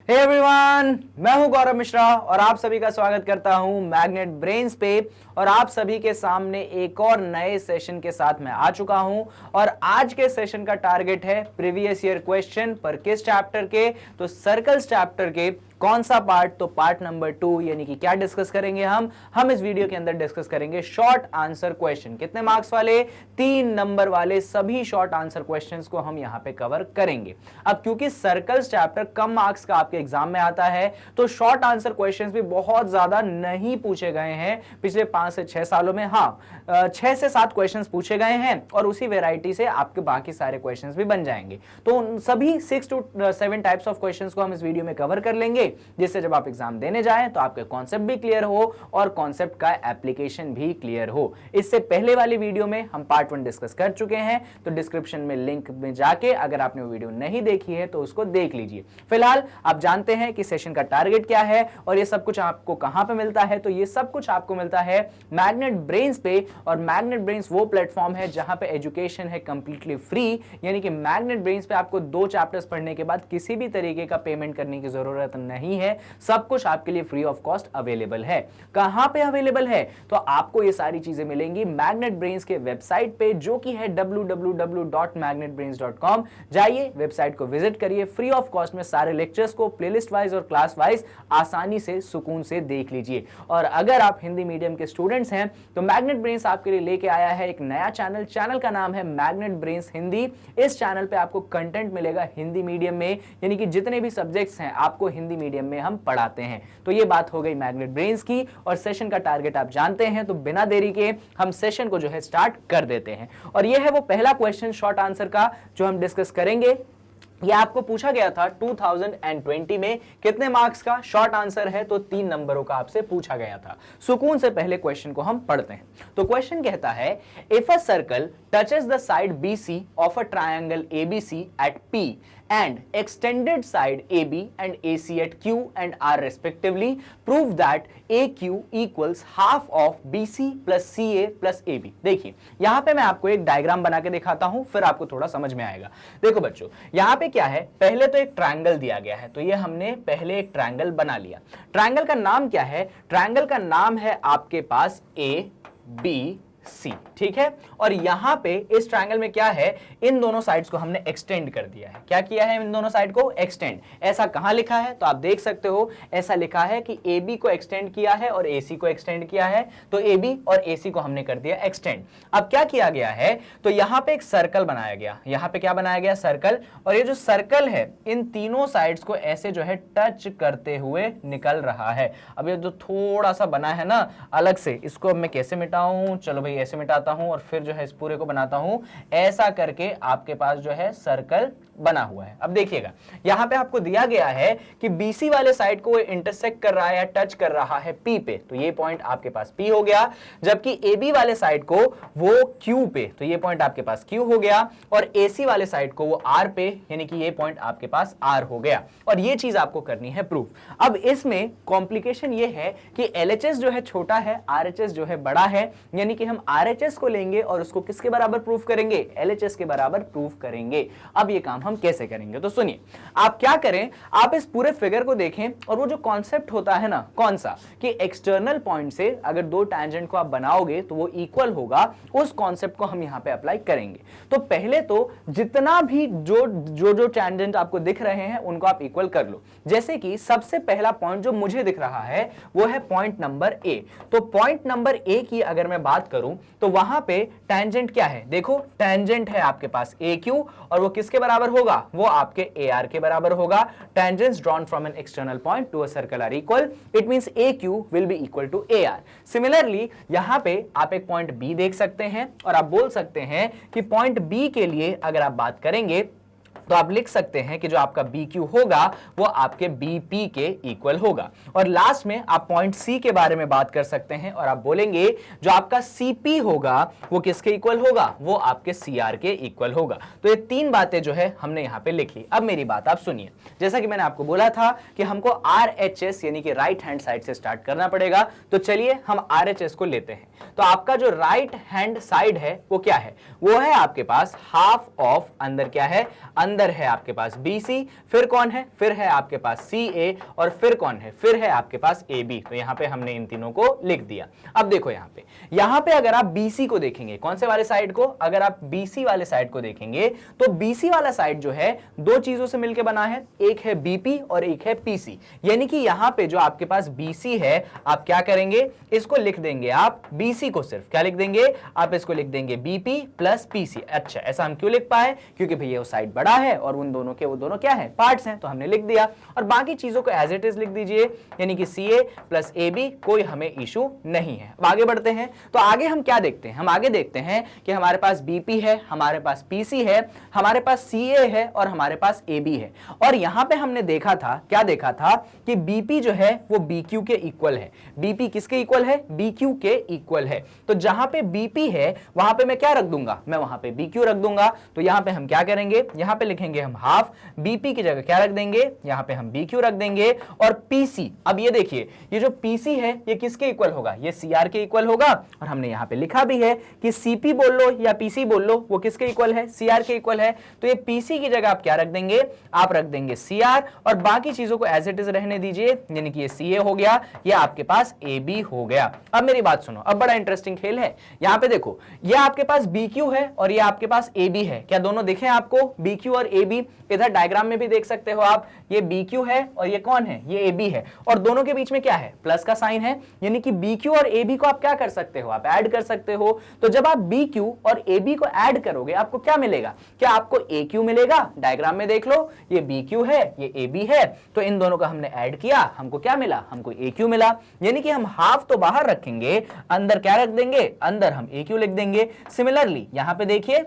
Hey everyone, मैं हूं गौरव मिश्रा और आप सभी का स्वागत करता हूं मैग्नेट ब्रेन्स पे। और आप सभी के सामने एक और नए सेशन के साथ मैं आ चुका हूं और आज के सेशन का टारगेट है प्रीवियस ईयर क्वेश्चन पर किस चैप्टर के, तो सर्कल्स चैप्टर के कौन सा पार्ट, तो पार्ट नंबर 2। यानी कि क्या डिस्कस करेंगे हम इस वीडियो के अंदर डिस्कस करेंगे शॉर्ट आंसर क्वेश्चन। कितने मार्क्स वाले? 3 नंबर वाले सभी शॉर्ट आंसर क्वेश्चंस को हम यहां पे कवर करेंगे। अब क्योंकि सर्कल्स चैप्टर कम मार्क्स का आपके एग्जाम में आता है तो शॉर्ट आंसर क्वेश्चंस भी बहुत ज्यादा नहीं पूछे गए हैं पिछले 5 से 6 सालों में। हाँ, 6 से 7 क्वेश्चंस पूछे गए हैं और उसी वेराइटी से आपके बाकी सारे क्वेश्चंस भी बन जाएंगे। तो उन सभी 6 to 7 टाइप्स ऑफ क्वेश्चंस को हम इस वीडियो में कवर कर लेंगे, जिससे जब आप एग्जाम देने जाएं तो आपके कॉन्सेप्ट भी क्लियर हो और कॉन्सेप्ट का एप्लीकेशन भी क्लियर हो। इससे पहले वाली वीडियो में हम पार्ट 1 डिस्कस कर चुके हैं, तो डिस्क्रिप्शन में लिंक में जाके अगर आपने वो वीडियो नहीं देखी है तो उसको देख लीजिए। फिलहाल आप जानते हैं कि सेशन का टारगेट क्या है और ये सब कुछ आपको कहां पे मिलता है, तो ये सब कुछ आपको मिलता है मैग्नेट ब्रेन्स पे। और मैग्नेट ब्रेन्स वो प्लेटफॉर्म है जहां पे एजुकेशन है कंप्लीटली फ्री, यानी कि मैग्नेट ब्रेन्स पे आपको 2 चैप्टर्स पढ़ने के बाद किसी भी तरीके का पेमेंट करने की जरूरत नहीं है। सब कुछ आपके लिए फ्री ऑफ कॉस्ट अवेलेबल है। कहां पे अवेलेबल है? तो आपको ये सारी चीजें मिलेंगी मैग्नेट ब्रेन्स के वेबसाइट पे, जो कि है www.magnetbrains.com। जाइए, वेबसाइट को विजिट करिए, फ्री ऑफ कॉस्ट में सारे लेक्चर्स को प्लेलिस्ट वाइज और क्लास वाइज आसानी से सुकून से देख लीजिए। और अगर आप हिंदी मीडियम के स्टूडेंट्स हैं तो मैग्नेट ब्रेन्स आपके लिए लेके आया है एक नया चैनल का नाम है मैग्नेट ब्रेन्स हिंदी। इस चैनल पे आपको कंटेंट मिलेगा हिंदी मीडियम में, यानी कि जितने भी सब्जेक्ट्स हैं आपको हिंदी मीडियम में हम पढ़ाते हैं। तो ये बात हो गई मैग्नेट ब्रेन्स की। और सेशन का टारगेट आप जानते हैं, तो बिना देरी के हम सेशन को जो है स्टार्ट कर देते हैं। और ये है वो पहला क्वेश्चन शॉर्ट आंसर का जो हम डिस्कस करेंगे। ये आपको पूछा गया था 2020 में, कितने मार्क्स का शॉर्ट आंसर है, तो 3 नंबरों का आपसे पूछा गया था। सुकून से पहले क्वेश्चन को हम पढ़ते हैं। तो क्वेश्चन कहता है, if a circle touches the side BC of a triangle ABC at P and extended side AB and AC at Q and R respectively, prove that AQ equals half of BC plus CA plus AB। देखिए, यहां पे मैं आपको एक diagram बना के दिखाता हूं, फिर आपको थोड़ा समझ में आएगा। देखो बच्चों, यहां पे क्या है, पहले तो एक ट्रायंगल दिया गया है, तो ये हमने पहले एक ट्रायंगल बना लिया। ट्रायंगल का नाम क्या है? ट्रायंगल का नाम है आपके पास ABC, ठीक है। और यहां पे इस ट्रायंगल में क्या है, इन दोनों साइड्स को हमने एक्सटेंड कर दिया है। क्या किया है? इन दोनों साइड को एक्सटेंड। ऐसा कहां लिखा है? तो आप देख सकते हो, ऐसा लिखा है कि AB को एक्सटेंड किया है और AC को एक्सटेंड किया है। तो AB और AC को हमने कर दिया एक्सटेंड। अब क्या किया गया है, तो यहां पे एक सर्कल बनाया गया। यहां पे क्या बनाया गया? सर्कल। और ये जो सर्कल है, इन तीनों साइड्स को ऐसे जो है टच करते हुए निकल रहा है। अब ये जो थोड़ा सा बना है ना अलग से, इसको अब मैं कैसे मिटाऊं? चलो भाई, ऐसे मिटाता हूं और फिर जो है इस पूरे को बनाता हूं। ऐसा करके आपके पास जो है सर्कल बना हुआ है। अब देखिएगा, यहां पे आपको दिया गया है कि BC वाले साइड को इंटरसेक्ट कर रहा है या टच कर रहा है P पे, तो ये पॉइंट आपके पास P हो गया। जबकि AB वाले साइड को वो Q पे, तो ये पॉइंट आपके पास Q हो गया। और AC वाले साइड को वो R पे, यानी कि ये पॉइंट आपके पास R हो गया। और ये चीज आपको करनी है प्रूफ। अब इसमें कॉम्प्लिकेशन ये है कि LHS जो है छोटा है, RHS जो है बड़ा है, यानी कि हम RHS को लेंगे और उसको किसके बराबर प्रूफ करेंगे? LHS के बराबर प्रूफ करेंगे। अब ये काम हम कैसे करेंगे, तो सुनिए। आप क्या करें, आप इस पूरे फिगर को देखें और वो जो कॉन्सेप्ट होता है ना, कौन सा, कि एक्सटर्नल पॉइंट से अगर 2 टैंजेंट को आप बनाओगे तो वो इक्वल होगा, उस कॉन्सेप्ट को हम यहां पे अप्लाई करेंगे। तो पहले तो जितना भी जो टैंजेंट आपको दिख रहे हैं उनको आप इक्वल कर लो। जैसे कि सबसे पहला पॉइंट जो मुझे दिख रहा है वो है पॉइंट नंबर A। तो पॉइंट नंबर A की अगर मैं बात करूं तो वहां पे टैंजेंट क्या है? देखो, टैंजेंट है आपके पास AQ और वो किसके बराबर होगा? वो आपके AR के बराबर होगा। Tangents drawn from an external point to a circle are equal. It means AQ will be equal to AR. Similarly, यहां पे आप एक पॉइंट B देख सकते हैं और आप बोल सकते हैं कि पॉइंट B के लिए अगर आप बात करेंगे तो आप लिख सकते हैं कि जो आपका BQ होगा वो आपके BP के इक्वल होगा। और लास्ट में आप पॉइंट C के बारे में बात कर सकते हैं और आप बोलेंगे जो आपका CP होगा वो किसके इक्वल होगा? वो आपके CR के इक्वल होगा। तो ये 3 बातें जो है हमने यहां पे लिखी। अब मेरी बात आप सुनिए, जैसा कि मैंने आपको बोला था कि हमको RHS यानी कि राइट हैंड साइड से स्टार्ट करना पड़ेगा, तो चलिए हम RHS को लेते हैं। तो आपका जो राइट हैंड साइड है वो क्या है? वो है आपके पास हाफ ऑफ, अंदर क्या है? अंदर अंदर है आपके पास BC, फिर कौन है, फिर है आपके पास CA, और फिर कौन है, फिर है आपके पास AB। तो यहां पे हमने इन तीनों को लिख दिया। अब देखो यहां पे अगर आप BC को देखेंगे, कौन से वाले साइड को, अगर आप BC वाले साइड को देखेंगे तो BC वाला साइड जो है दो चीजों से मिलकर बना है, एक है BP और एक है PC। यानी कि यहां पे जो आपके पास BC है, आप क्या करेंगे, इसको लिख देंगे आप BC को सिर्फ क्या लिख देंगे, आप इसको लिख देंगे BP प्लस PC। अच्छा, ऐसा हम क्यों लिख पाए, क्योंकि भैया वो साइड बड़ा है और उन दोनों के वो दोनों क्या है, पार्ट्स हैं, तो हमने लिख दिया। और बाकी चीजों को एज इट इज लिख दीजिए, यानी कि CA प्लस AB, कोई हमें इशू नहीं है। अब आगे बढ़ते हैं, तो आगे हम क्या देखते हैं, हम आगे देखते हैं कि हमारे पास BP है, हमारे पास PC है, हमारे पास CA है और हमारे पास AB है। और यहां पे हमने देखा था, क्या देखा था कि BP जो है वो BQ के इक्वल है। BP किसके इक्वल है, BQ के इक्वल है। तो जहां पे BP है वहां पे मैं क्या रख दूंगा, मैं वहां पे BQ रख दूंगा। तो यहां पे हम क्या करेंगे, यहां पे लिखेंगे हम हाफ, BP की जगह क्या रख देंगे, यहां पे हम BQ रख देंगे। और PC, अब ये देखिए, ये जो PC है ये किसके इक्वल होगा, ये CR के इक्वल होगा। और हमने यहां पे लिखा भी है कि CP बोल लो या PC बोल लो, वो किसके इक्वल है, CR के इक्वल है। तो ये PC की जगह आप क्या रख देंगे, आप रख देंगे CR, और बाकी चीजों को एज इट इज रहने दीजिए, यानी कि ये CA हो गया, ये आपके पास AB हो गया। अब मेरी बात सुनो, अब बड़ा इंटरेस्टिंग खेल है। यहां पे देखो, ये आपके पास BQ है और ये आपके पास AB है। क्या दोनों दिखे आपको, BQ और AB? इधर डायग्राम में भी देख सकते हो आप, ये BQ है और ये कौन है, ये AB है। और दोनों के बीच में क्या है, प्लस का साइन है, यानी कि BQ और AB को आप क्या कर सकते हो, आप ऐड कर सकते हो। तो जब आप BQ और AB को ऐड करोगे आपको क्या मिलेगा, क्या आपको AQ मिलेगा? डायग्राम में देख लो, ये BQ है, ये AB है, तो इन दोनों का हमने ऐड किया, हमको क्या मिला, हमको AQ मिला। यानी कि हम हाफ तो बाहर रखेंगे, अंदर क्या रख देंगे, अंदर हम AQ लिख देंगे। सिमिलरली यहां पे देखिए,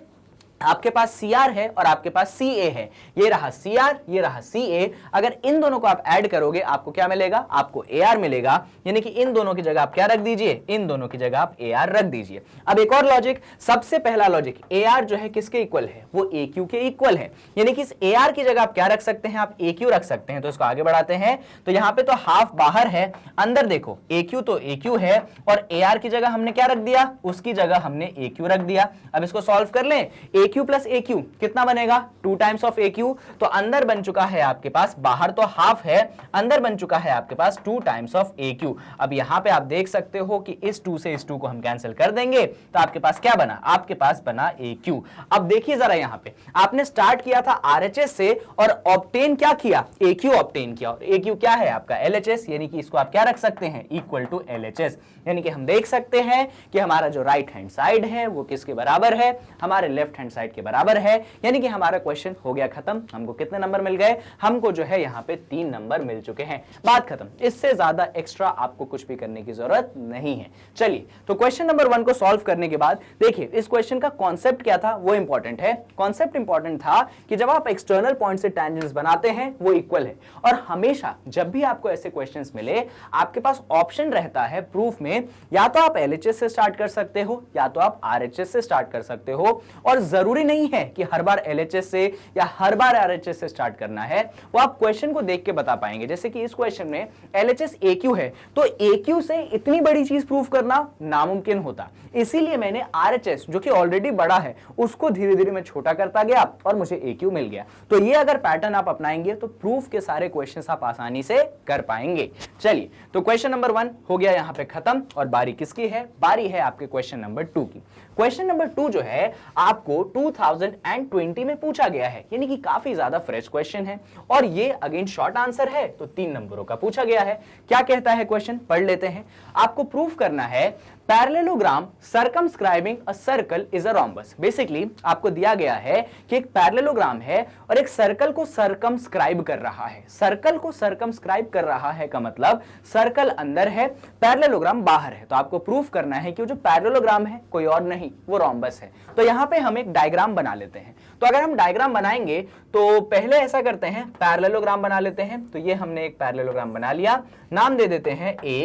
आपके पास CR है और आपके पास CA है, ये रहा CR, ये रहा CA। अगर इन दोनों को आप ऐड करोगे आपको क्या मिलेगा, आपको AR मिलेगा। यानी कि इन दोनों की जगह आप क्या रख दीजिए, इन दोनों की जगह आप AR रख दीजिए। अब एक और लॉजिक, सबसे पहला लॉजिक, AR जो है किसके इक्वल है, वो AQ के इक्वल है। यानी कि इस AR की जगह आप क्या रख सकते हैं, आप AQ रख सकते हैं। तो इसको आगे बढ़ाते हैं, तो यहां पे तो हाफ बाहर है, अंदर देखो AQ तो AQ है और AR की जगह हमने क्या रख दिया, उसकी जगह हमने AQ रख दिया। अब इसको सॉल्व कर लें, AQ प्लस AQ कितना बनेगा, 2 टाइम्स ऑफ AQ। तो अंदर बन चुका है आपके पास, बाहर तो हाफ है, अंदर बन चुका है आपके पास 2 टाइम्स ऑफ AQ। अब यहां पे आप देख सकते हो कि इस 2 से इस 2 को हम कैंसिल कर देंगे, तो आपके पास क्या बना, आपके पास बना AQ। अब देखिए जरा, यहां पे आपने स्टार्ट किया था RHS से और ऑब्टेन क्या किया, AQ ऑब्टेन किया। और AQ क्या है आपका, LHS, यानी कि इसको आप क्या रख सकते हैं, इक्वल टू LHS। यानी कि हम देख सकते हैं कि हमारा जो राइट हैंड साइड है वो किसके बराबर है, हमारे लेफ्ट हैंड साइड के बराबर है। यानी कि हमारा क्वेश्चन हो गया खत्म। हमको कितने नंबर मिल गए, हमको जो है यहाँ पे 3 नंबर मिल चुके हैं, बात खत्म। इससे ज्यादा एक्स्ट्रा आपको कुछ भी करने की जरूरत नहीं है। चलिए, तो क्वेश्चन नंबर 1 को सॉल्व करने के बाद देखिए इस क्वेश्चन का कॉन्सेप्ट क्या था, वो इंपॉर्टेंट है। कॉन्सेप्ट इंपॉर्टेंट था कि जब आप एक्सटर्नल पॉइंट से टेंजेंट्स बनाते हैं वो इक्वल है। और हमेशा जब भी आपको ऐसे क्वेश्चंस मिले, आपके पास ऑप्शन रहता है प्रूफ में, या तो आप LHS से स्टार्ट कर सकते हो या तो आप RHS से स्टार्ट कर सकते हो। और जरूरी नहीं है कि हर बार LHS से या हर बार RHS से स्टार्ट करना है, वो आप क्वेश्चन को देख के बता पाएंगे। जैसे कि इस क्वेश्चन में LHS AQ है, तो AQ से इतनी बड़ी चीज प्रूफ करना नामुमकिन होता, इसीलिए मैंने RHS जो कि ऑलरेडी बड़ा है उसको धीरे धीरे मैं छोटा करता गया और मुझे AQ मिल गया। तो ये अगर पैटर्न आप अपनाएंगे तो प्रूफ के सारे क्वेश्चंस आप आसानी से कर पाएंगे। चलिए, तो क्वेश्चन नंबर 1 हो गया यहां पे खत्म। और बारी किसकी है, बारी है आपके क्वेश्चन नंबर 2 की। क्वेश्चन नंबर 2 जो है आपको 2020 में पूछा गया है, यानी कि काफी ज्यादा फ्रेश क्वेश्चन है और ये अगेन शॉर्ट आंसर है, तो 3 नंबरों का पूछा गया है। क्या कहता है क्वेश्चन, पढ़ लेते हैं। आपको प्रूफ करना है parallelogram circumscribing a circle is a rhombus. Basically आपको दिया गया है कि एक पैरेललोग्राम है और एक सर्कल को सर्कमस्क्राइब कर रहा है। सर्कल को सर्कमस्क्राइब कर रहा है का मतलब सर्कल अंदर है, पैरेललोग्राम बाहर है। तो आपको प्रूफ करना है कि जो पैरेललोग्राम है कोई और नहीं, वो रोम्बस है। तो यहां पे हम एक डायग्राम बना लेते हैं। तो अगर हम डायग्राम बनाएंगे तो पहले ऐसा करते हैं, पैरेललोग्राम बना लेते हैं। तो ये हमने एक पैरेललोग्राम बना लिया, नाम दे देते हैं A,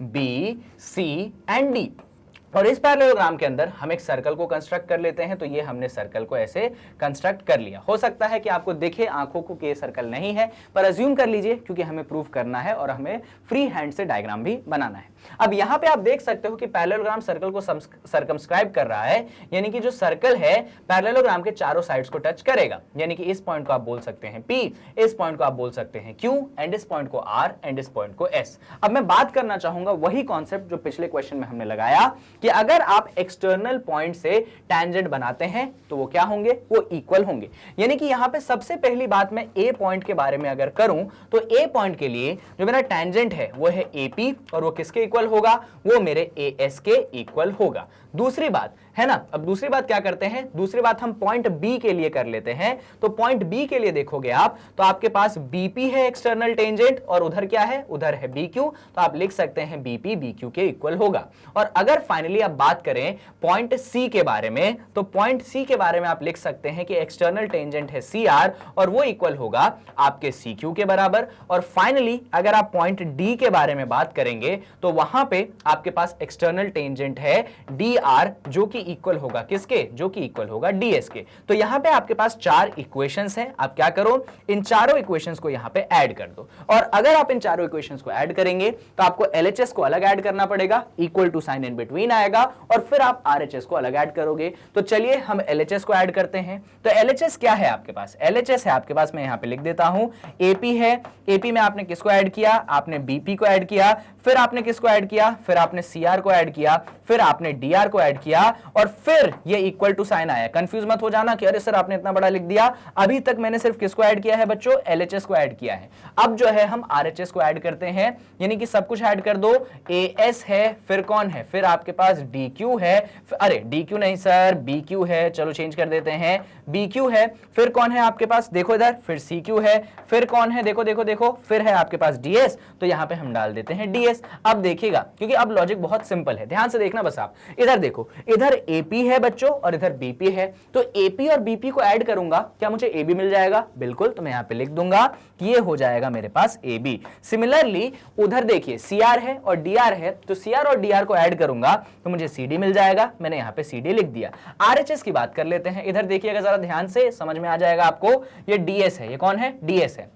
B, C and D। और इस पैरेललोग्राम के अंदर हम एक सर्कल को कंस्ट्रक्ट कर लेते हैं। तो ये हमने सर्कल को ऐसे कंस्ट्रक्ट कर लिया। हो सकता है कि आपको दिखे आंखों को कि ये सर्कल नहीं है, पर अज्यूम कर लीजिए क्योंकि हमें प्रूफ करना है और हमें फ्री हैंड से डायग्राम भी बनाना है। अब यहां पे आप देख सकते हो कि पैरेललोग्राम सर्कल को सर्कमस्क्राइब कर रहा है, यानी कि जो सर्कल है पैरेललोग्राम के चारों साइड्स को टच करेगा। यानी कि इस पॉइंट को आप बोल सकते हैं P, इस पॉइंट को आप बोल सकते हैं Q, एंड इस पॉइंट को R, एंड इस पॉइंट को S। अब मैं बात करना चाहूंगा वही कॉन्सेप्ट जो पिछले क्वेश्चन में हमने लगाया कि अगर आप एक्सटर्नल पॉइंट से टैंजेंट बनाते हैं तो वो क्या होंगे, वो इक्वल होंगे। यानी कि यहां पे सबसे पहली बात मैं ए पॉइंट के बारे में अगर करूं तो ए पॉइंट के लिए जो मेरा टैंजेंट है वो है AP, और वो किसके इक्वल होगा, वो मेरे AS के इक्वल होगा। दूसरी बात है ना, अब दूसरी बात क्या करते हैं, दूसरी बात हम पॉइंट बी के लिए कर लेते हैं। तो पॉइंट बी के लिए देखोगे आप तो आपके पास BP है एक्सटर्नल टेंजेंट, और उधर क्या है, उधर है BQ। तो आप लिख सकते हैं BP BQ के इक्वल होगा। और अगर फाइनली आप बात करें पॉइंट C के बारे में, तो पॉइंट C के बारे में आप लिख सकते हैं कि एक्सटर्नल टेंजेंट है CR, और वो इक्वल होगा आपके CQ के बराबर। और फाइनली अगर आप पॉइंट D के बारे में बात करेंगे तो वहां पे आपके पास एक्सटर्नल टेंजेंट है DR, जो कि इक्वल होगा किसके, जो कि इक्वल होगा DS के। तो यहां पे आपके पास चार इक्वेशंस हैं। आप क्या करो, इन चारों इक्वेशंस को यहां पे ऐड कर दो। और अगर आप इन चारों इक्वेशंस को ऐड करेंगे तो आपको LHS को अलग ऐड करना पड़ेगा, equal to sign in between आएगा, और फिर आप RHS को अलग ऐड करोगे। तो चलिए हम LHS को ऐड करते हैं। तो LHS क्या है आपके पास, LHS है आपके पास, मैं यहां पे लिख देता हूं AP है। AP में आपने किसको ऐड किया, आपने BP को ऐड किया, फिर आपने किसको ऐड किया, फिर आपने CR को ऐड किया, फिर आपने DR को ऐड किया, और फिर ये इक्वल टू साइन आया। कंफ्यूज मत हो जाना कि अरे सर आपने इतना बड़ा लिख दिया, अभी तक मैंने सिर्फ किसको ऐड किया है बच्चों, LHS को ऐड किया है। अब जो है हम RHS को ऐड करते हैं, यानी कि सब कुछ ऐड कर दो। AS है, फिर कौन है, फिर आपके पास DQ है, अरे DQ नहीं सर BQ है, चलो चेंज कर देते हैं, BQ है, फिर कौन है आपके पास, देखो इधर, फिर CQ है, फिर कौन है, देखो देखो देखो, फिर है आपके पास DS। तो यहां पे हम डाल देते हैं DS। अब देखिएगा क्योंकि अब लॉजिक बहुत सिंपल है, ध्यान से देखना बस आप। इधर देखो, इधर AP है बच्चों और इधर BP है। तो AP और BP को ऐड करूंगा, क्या मुझे AB मिल जाएगा, बिल्कुल। तो मैं यहां पे लिख दूंगा कि ये हो जाएगा मेरे पास AB। सिमिलरली उधर देखिए CR है और DR है, तो CR और DR को ऐड करूंगा तो मुझे CD मिल जाएगा। मैंने यहां पे CD लिख दिया। RHS की बात कर लेते हैं। इधर देखिएगा जरा ध्यान से, समझ में आ जाएगा आपको। ये DS है, ये कौन है, DS है।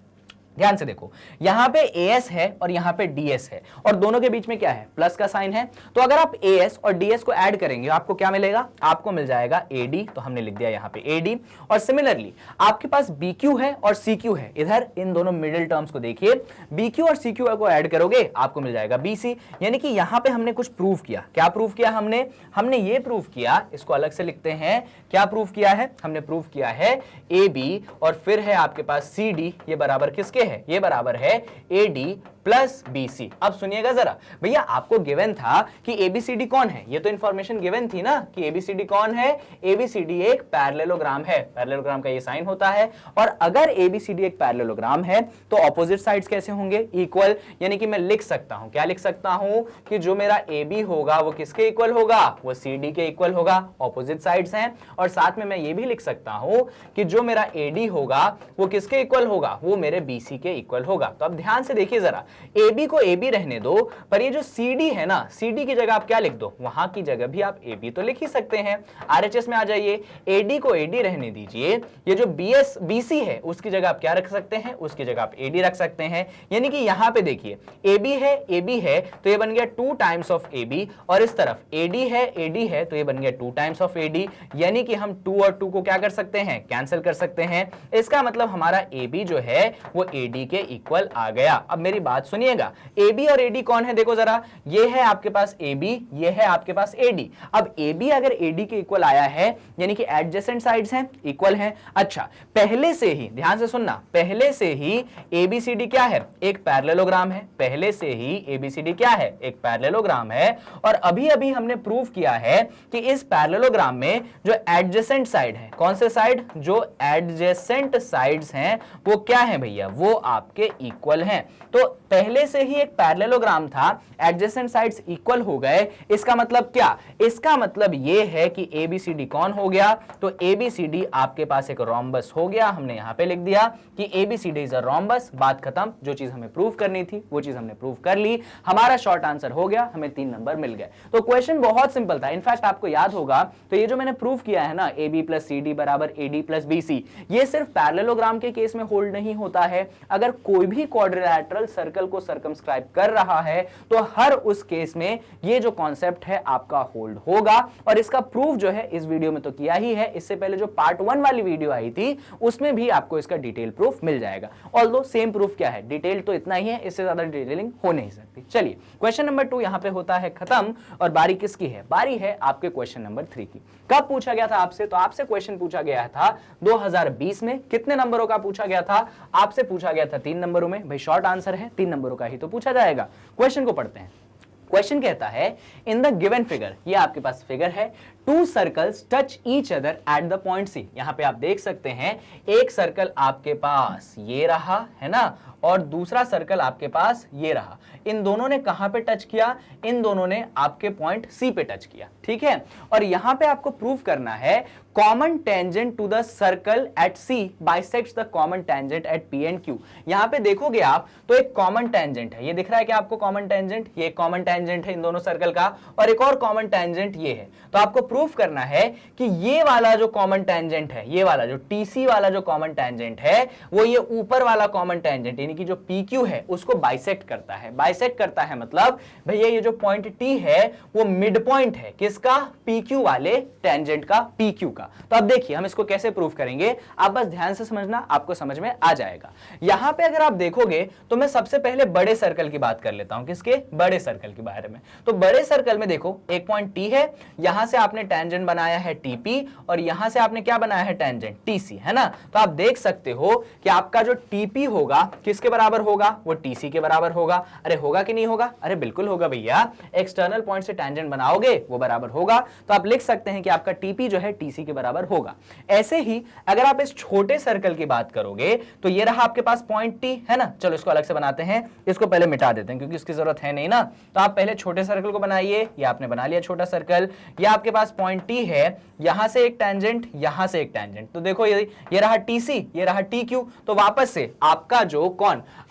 ध्यान से देखो, यहां पे AS है और यहां पे DS है, और दोनों के बीच में क्या है, प्लस का साइन है। तो अगर आप AS और DS को ऐड करेंगे आपको क्या मिलेगा, आपको मिल जाएगा AD। तो हमने लिख दिया यहां पे AD। और सिमिलरली आपके पास BQ है और CQ है। इधर इन दोनों मिडिल टर्म्स को देखिए, BQ और CQ को ऐड करोगे आपको मिल जाएगा BC। यानी कि यहां पे हमने कुछ प्रूव किया। क्या प्रूव किया हमने ये प्रूव किया, इसको अलग से लिखते हैं, क्या प्रूव किया है, हमने प्रूव किया है AB और फिर है आपके पास CD, ये बराबर किसके है, ये बराबर है AD प्लस BC। अब सुनिएगा जरा भैया, आपको गिवन था कि ABCD कौन है, ये तो इंफॉर्मेशन गिवन थी ना कि ABCD कौन है। ABCD एक पैरेललोग्राम है, पैरेललोग्राम का ये साइन होता है। और अगर ABCD एक पैरेललोग्राम है तो ऑपोजिट साइड्स कैसे होंगे, इक्वल। यानी कि मैं लिख सकता हूं, क्या लिख सकता हूं कि जो मेरा AB होगा वो किसके इक्वल होगा, वो CD के इक्वल होगा, ऑपोजिट साइड्स हैं। और साथ में मैं ये भी लिख सकता हूं कि जो मेरा AD होगा वो किसके इक्वल होगा, वो मेरे BC के इक्वल होगा। तो अब ध्यान से देखिए जरा, AB को AB रहने दो, पर ये जो CD है ना, CD की जगह आप क्या लिख दो, वहां की जगह भी आप AB तो लिख ही सकते हैं। RHS में आ जाइए, AD को AD रहने दीजिए, ये जो BC है उसकी जगह आप क्या रख सकते हैं, उसकी जगह आप AD रख सकते हैं। यानी कि यहां पे देखिए AB है तो ये बन गया 2 टाइम्स ऑफ AB, और इस तरफ AD है तो ये बन गया 2 टाइम्स ऑफ AD। यानी कि हम 2 और 2 को क्या कर सकते हैं, कैंसिल कर सकते हैं। इसका मतलब हमारा AB जो है वो AD के इक्वल आ गया। अब मेरी बात सुनिएगा, AB और AD कौन है, देखो जरा, ये है आपके पास AB, ये है आपके पास AD। अब AB अगर AD के इक्वल आया है यानी कि एडजेसेंट साइड्स हैं, इक्वल हैं। अच्छा, पहले से ही ध्यान से सुनना, पहले से ही ABCD क्या है, एक पैरेललोग्राम है। पहले से ही ABCD क्या है, एक पैरेललोग्राम है। और अभी अभी हमने प्रूव किया है कि इस पैरेललोग्राम में जो एडजेसेंट साइड है, कौन से साइड, जो एडजेसेंट साइड्स हैं वो क्या है भैया, वो आपके इक्वल हैं। तो पहले से ही एक पैरेललोग्राम था, एडजेसेंट साइड्स इक्वल हो गए, इसका मतलब क्या? इसका मतलब ये है कि ABCD कौन हो गया? तो ABCD आपके पास एक रोम्बस हो गया। हमने यहां पे लिख दिया कि ABCD इज अ रोम्बस, बात खत्म। जो चीज हमें प्रूव करनी थी वो चीज हमने प्रूव कर ली, हमारा शॉर्ट आंसर हो गया, हमें 3 नंबर मिल गए। तो क्वेश्चन बहुत सिंपल था। इनफैक्ट आपको याद होगा तो ये जो मैंने प्रूव किया है ना, AB + CD = AD + BC, ये सिर्फ पैरेललोग्राम के केस में होल्ड नहीं होता है। अगर कोई भी क्वाड्रिलैटरल सर्कल को सर्कमस्क्राइब कर रहा है तो हर उस केस में ये जो कॉन्सेप्ट है आपका होल्ड होगा। और इसका प्रूफ जो है इस वीडियो में तो किया ही है, इससे पहले जो पार्ट 1 वाली वीडियो आई थी उसमें भी आपको इसका डिटेल प्रूफ मिल जाएगा। ऑल्दो सेम प्रूफ क्या है, डिटेल तो इतना ही है, इससे ज्यादा डिटेलिंग हो नहीं सकती। चलिए क्वेश्चन नंबर 2 यहां पे होता है खत्म, और बारी किसकी है? बारी है आपके क्वेश्चन नंबर 3 की। कब पूछा गया था आपसे? तो आपसे क्वेश्चन पूछा गया था 2020 में। कितने नंबरों का पूछा गया था? आपसे पूछा गया था 3 नंबरों में। भाई शॉर्ट आंसर है, 3 नंबरों का ही तो पूछा जाएगा। क्वेश्चन को पढ़ते हैं। क्वेश्चन कहता है इन द गिवन फिगर, ये आपके पास फिगर है, 2 circles touch each other at the point C. यहां पे आप देख सकते हैं एक सर्कल आपके पास ये रहा है ना, और दूसरा सर्कल आपके पास ये रहा। इन दोनों ने कहां पे टच किया? इन दोनों ने आपके पॉइंट सी पे टच किया, ठीक है। और यहां पे आपको प्रूव करना है common tangent to the circle at C bisects the common tangent at P and Q। यहां पे देखोगे आप तो एक कॉमन टेंजेंट है, ये दिख रहा है कि आपको कॉमन टेंजेंट, ये कॉमन टेंजेंट है इन दोनों सर्कल का, और एक और कॉमन टेंजेंट ये है। तो आपको प्रूफ करना है कि ये वाला जो कॉमन टेंजेंट है, ये वाला जो TC वाला जो कॉमन टेंजेंट है, वो ये ऊपर वाला कॉमन टेंजेंट यानी कि जो PQ है उसको बाइसेक्ट करता है। बाइसेक्ट करता है मतलब भैया ये जो पॉइंट T है वो मिड पॉइंट है किसका? PQ वाले टेंजेंट का, PQ का। तो अब देखिए हम इसको कैसे प्रूव करेंगे, आप बस ध्यान से समझना, आपको समझ में आ जाएगा। यहां पे अगर आप देखोगे तो मैं सबसे पहले बड़े सर्कल की बात कर लेता हूं। किसके? बड़े सर्कल के बारे में। तो बड़े सर्कल में देखो एक पॉइंट T है, यहां से आपने टेंजेंट बनाया है TP, और यहां से आपने क्या बनाया है? टेंजेंट TC, है ना। तो आप देख सकते हो कि आपका जो TP होगा किसके बराबर होगा? वो TC के बराबर होगा। अरे होगा कि नहीं होगा? अरे बिल्कुल होगा भैया, एक्सटर्नल पॉइंट से टेंजेंट बनाओगे वो बराबर होगा। तो आप लिख सकते हैं कि आपका TP जो है TC के बराबर होगा। ऐसे ही अगर आप इस छोटे सर्कल की बात करोगे तो ये रहा आपके पास पॉइंट T, है ना। चलो इसको अलग से बनाते हैं, इसको पहले मिटा देते हैं क्योंकि इसकी जरूरत है नहीं ना। तो आप पहले छोटे सर्कल को बनाइए, ये आपने बना लिया छोटा सर्कल। ये आपके पास पॉइंट T है, यहां से एक टेंजेंट, यहां से एक टेंजेंट। तो देखो ये रहा TC, ये रहा TQ। तो वापस से आपका जो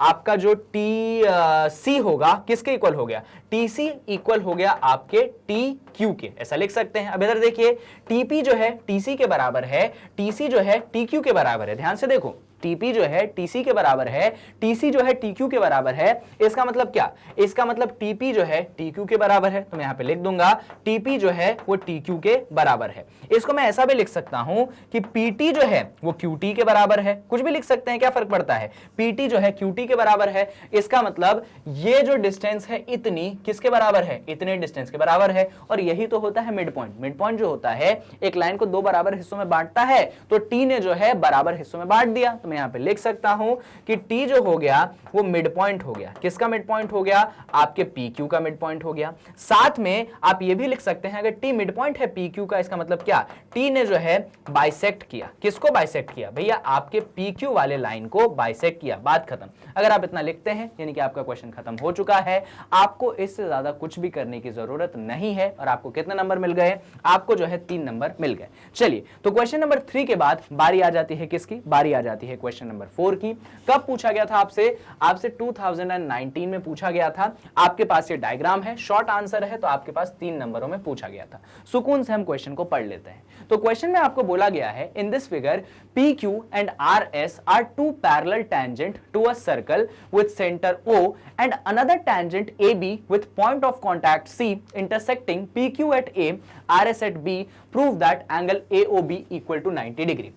आपका जो TC होगा किसके इक्वल हो गया? TC इक्वल हो गया आपके TQ के, ऐसा लिख सकते हैं। अब इधर देखिए TP जो है TC के बराबर है, TC जो है TQ के बराबर है। ध्यान से देखो, TP जो है TC के बराबर है, TC जो है TQ के बराबर है। इसका मतलब क्या? इसका मतलब TP जो है TQ के बराबर है। तो मैं यहां पे लिख दूंगा TP जो है वो TQ के बराबर है। इसको मैं ऐसा भी लिख सकता हूं कि PT जो है वो QT के बराबर है। कुछ भी लिख सकते हैं, क्या फर्क पड़ता है? PT जो है QT के बराबर है। इसका मतलब ये जो डिस्टेंस है इतनी किसके बराबर है? इतने डिस्टेंस के बराबर है। और यही तो होता है मिड पॉइंट। मिड पॉइंट जो होता है एक लाइन को 2 बराबर हिस्सों में बांटता है, तो T ने जो है बराबर हिस्सों में बांट दिया। तो मैं यहां पे लिख सकता हूं कि T जो हो गया वो मिड पॉइंट हो गया। किसका मिड पॉइंट हो गया? आपके PQ का मिड पॉइंट हो गया। साथ में आप ये भी लिख सकते हैं अगर T मिड पॉइंट है PQ का, इसका मतलब क्या? T ने जो है बाइसेक्ट किया। किसको बाइसेक्ट किया? भैया आपके PQ वाले लाइन को बाइसेक्ट किया, बात खत्म। अगर आप इतना लिखते हैं यानी कि आपका क्वेश्चन खत्म हो चुका है। आपको इससे ज्यादा कुछ भी करने की जरूरत नहीं है। और आपको कितने नंबर मिल गए? आपको जो है 3 नंबर मिल गए। चलिए तो क्वेश्चन नंबर 3 के बाद बारी आ जाती है किसकी? बारी आ जाती है क्वेश्चन नंबर 4 की। कब पूछा गया था आपसे? आपसे 2019 में पूछा गया था। आपके पास ये डायग्राम है, शॉर्ट आंसर है, तो आपके पास 3 नंबरों में पूछा गया था। सुकून से हम क्वेश्चन को पढ़ लेते हैं। तो क्वेश्चन में आपको बोला गया है in this figure PQ and RS are 2 parallel tangent to a circle with center O and another tangent AB with point of contact C intersecting PQ at A, RS at B. Prove that angle AOB equal to 90 degree.